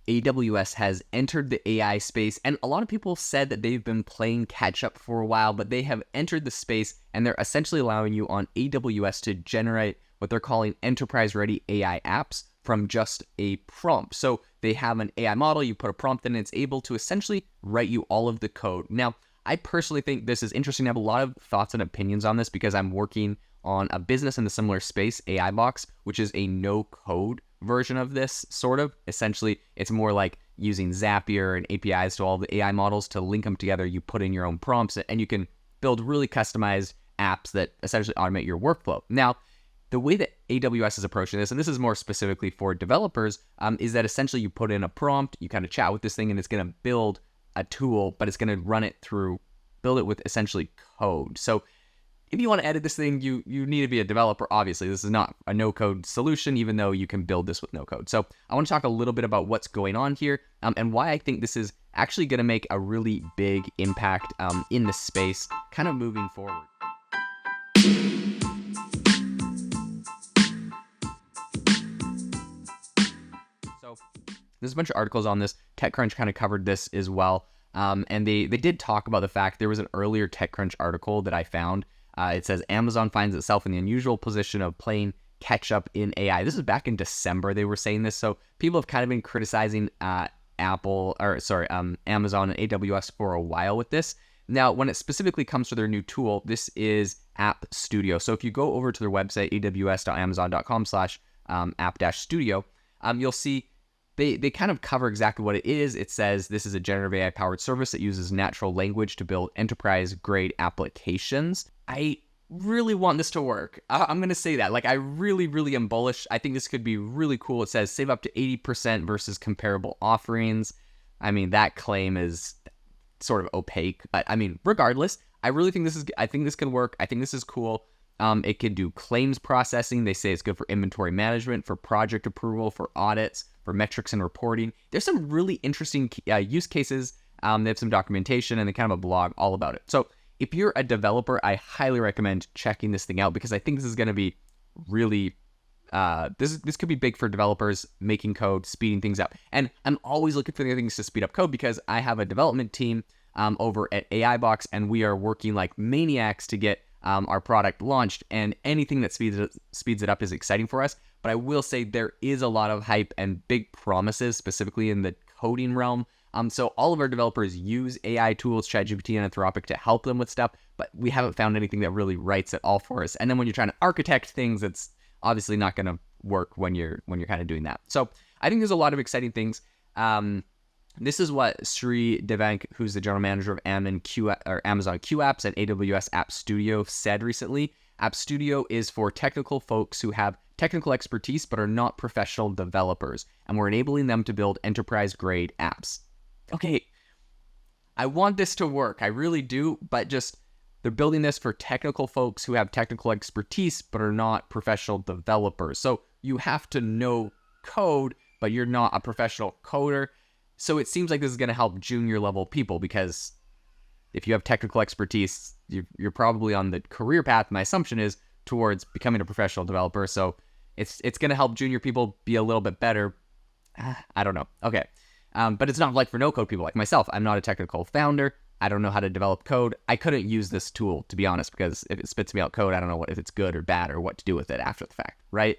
AWS has entered the AI space, and a lot of people said that they've been playing catch up for a while, but they have entered the space and they're essentially allowing you on AWS to generate what they're calling enterprise-ready AI apps from just a prompt. So they have an AI model, you put a prompt in, and it's able to essentially write you all of the code. Now, I personally think this is interesting. I have a lot of thoughts and opinions on this because I'm working on a business in the similar space, AI Box, which is a no-code version of this, sort of. Essentially, it's more like using Zapier and APIs to all the AI models to link them together. You put in your own prompts, and you can build really customized apps that essentially automate your workflow. Now, the way that AWS is approaching this, and this is more specifically for developers, is that essentially you put in a prompt, you kind of chat with this thing, and it's going to build a tool, but it's going to build it with essentially code. So if you want to edit this thing, you need to be a developer. Obviously, this is not a no-code solution, even though you can build this with no code. So I want to talk a little bit about what's going on here and why I think this is actually going to make a really big impact in the space, kind of moving forward. So there's a bunch of articles on this. TechCrunch kind of covered this as well. And they did talk about the fact there was an earlier TechCrunch article that I found. It says Amazon finds itself in the unusual position of playing catch up in AI. This is back in December they were saying this. So people have kind of been criticizing Amazon and AWS for a while with this. Now, when it specifically comes to their new tool, this is App Studio. So if you go over to their website, aws.amazon.com/app-studio, you'll see they kind of cover exactly what it is. It says this is a generative AI powered service that uses natural language to build enterprise grade applications. I really want this to work. I'm going to say that. Like, I really, really am bullish. I think this could be really cool. It says save up to 80% versus comparable offerings. I mean, that claim is sort of opaque, but I mean, regardless, I think this can work. I think this is cool. It can do claims processing. They say it's good for inventory management, for project approval, for audits, for metrics and reporting. There's some really interesting use cases. They have some documentation and they kind of a blog all about it. So if you're a developer, I highly recommend checking this thing out because I think this is going to be really, this could be big for developers, making code, speeding things up. And I'm always looking for things to speed up code because I have a development team over at AI Box, and we are working like maniacs to get our product launched, and anything that speeds it up is exciting for us. But I will say there is a lot of hype and big promises, specifically in the coding realm. So all of our developers use AI tools, ChatGPT and Anthropic, to help them with stuff, but we haven't found anything that really writes it all for us. And then when you're trying to architect things, it's obviously not going to work when you're kind of doing that. So I think there's a lot of exciting things. This is what Sri Devank, who's the general manager of Amazon Q Apps and AWS App Studio, said recently. App Studio is for technical folks who have technical expertise but are not professional developers, and we're enabling them to build enterprise-grade apps. Okay, I want this to work. I really do, but just they're building this for technical folks who have technical expertise but are not professional developers. So you have to know code, but you're not a professional coder. So it seems like this is going to help junior level people because if you have technical expertise, you're probably on the career path. My assumption is towards becoming a professional developer. So it's going to help junior people be a little bit better. I don't know. Okay. But it's not like for no-code people like myself. I'm not a technical founder. I don't know how to develop code. I couldn't use this tool, to be honest, because if it spits me out code, I don't know if it's good or bad or what to do with it after the fact, right?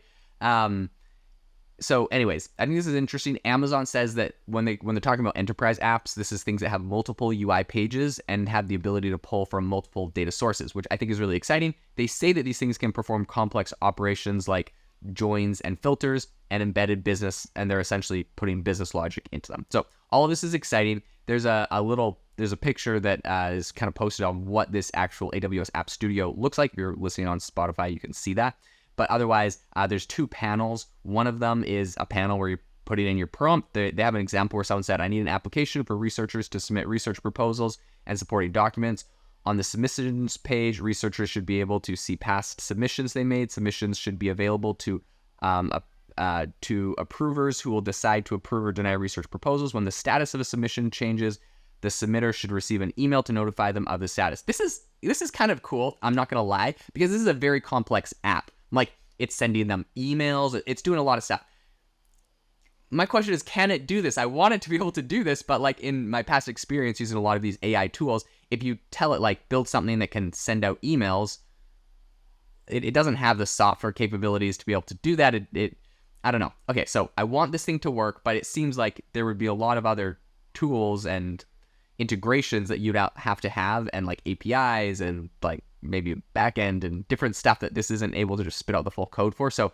So anyways, I think this is interesting. Amazon says that when they're talking about enterprise apps, this is things that have multiple UI pages and have the ability to pull from multiple data sources, which I think is really exciting. They say that these things can perform complex operations like joins and filters and embedded business, and they're essentially putting business logic into them. So all of this is exciting. There's a picture that is kind of posted on what this actual AWS App Studio looks like. If you're listening on Spotify, you can see that. But otherwise, there's two panels. One of them is a panel where you're putting in your prompt. They have an example where someone said, I need an application for researchers to submit research proposals and supporting documents. On the submissions page, researchers should be able to see past submissions they made. Submissions should be available to approvers who will decide to approve or deny research proposals. When the status of a submission changes, the submitter should receive an email to notify them of the status. This is kind of cool, I'm not going to lie, because this is a very complex app. Like, it's sending them emails, it's doing a lot of stuff. my question is, can it do this? I want it to be able to do this, but like in my past experience using a lot of these AI tools, if you tell it like build something that can send out emails, it doesn't have the software capabilities to be able to do that. I don't know. Okay, so I want this thing to work, but it seems like there would be a lot of other tools and integrations that you'd have to have, and like APIs and like maybe backend and different stuff that this isn't able to just spit out the full code for. So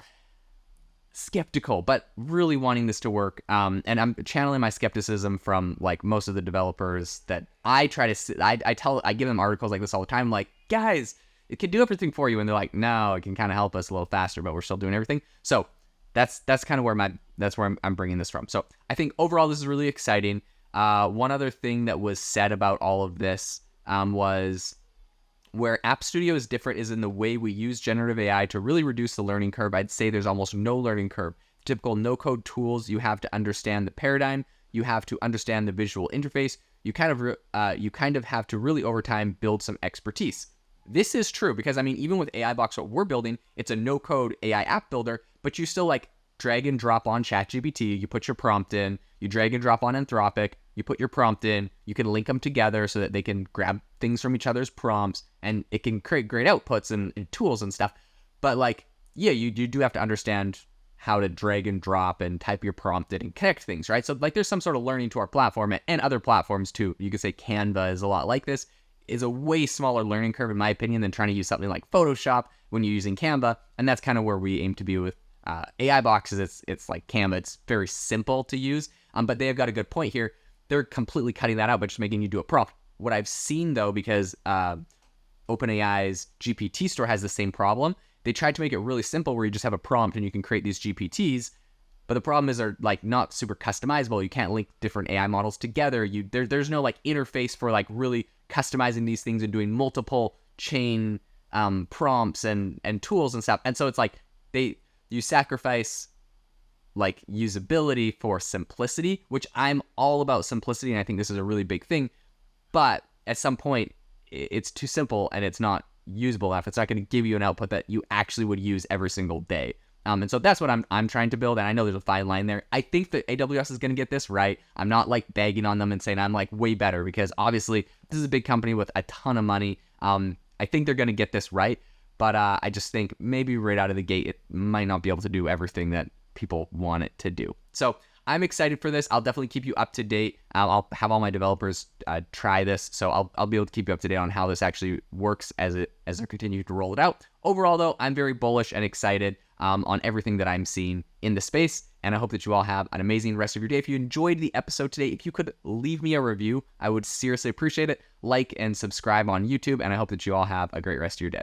skeptical, but really wanting this to work. And I'm channeling my skepticism from like most of the developers that I try to, I give them articles like this all the time. Like, guys, it can do everything for you. And they're like, no, it can kind of help us a little faster, but we're still doing everything. So that's kind of where I'm bringing this from. So I think overall, this is really exciting. One other thing that was said about all of this was where App Studio is different is in the way we use generative AI to really reduce the learning curve. I'd say there's almost no learning curve. Typical no-code tools, you have to understand the paradigm, you have to understand the visual interface, you kind of have to really over time build some expertise. This is true because I mean, even with AI Box, what we're building, it's a no-code AI app builder, but you still like drag and drop on ChatGPT, you put your prompt in, you drag and drop on Anthropic, you put your prompt in, you can link them together so that they can grab things from each other's prompts, and it can create great outputs and tools and stuff. But like, yeah, you do have to understand how to drag and drop and type your prompt in and connect things, right? So like there's some sort of learning to our platform and other platforms too. You could say Canva is a lot like this, is a way smaller learning curve in my opinion than trying to use something like Photoshop when you're using Canva. And that's kind of where we aim to be with AI Boxes. It's like Canva, it's very simple to use, but they have got a good point here. They're completely cutting that out by just making you do a prompt. What I've seen though, because OpenAI's GPT store has the same problem, they tried to make it really simple where you just have a prompt and you can create these GPTs, but the problem is they're like not super customizable. You can't link different AI models together. There's no like interface for like really customizing these things and doing multiple chain prompts and tools and stuff. And so it's like you sacrifice like usability for simplicity, which I'm all about simplicity, and I think this is a really big thing. But at some point, it's too simple and it's not usable enough. It's not going to give you an output that you actually would use every single day. And so that's what I'm trying to build, and I know there's a fine line there. I think that AWS is going to get this right. I'm not like bagging on them and saying I'm like way better, because obviously this is a big company with a ton of money. I think they're going to get this right, but I just think maybe right out of the gate, it might not be able to do everything that people want it to do. So I'm excited for this. I'll definitely keep you up to date. I'll have all my developers try this, so I'll be able to keep you up to date on how this actually works as I continue to roll it out. Overall, though, I'm very bullish and excited on everything that I'm seeing in the space, and I hope that you all have an amazing rest of your day. If you enjoyed the episode today, if you could leave me a review, I would seriously appreciate it. Like and subscribe on YouTube, and I hope that you all have a great rest of your day.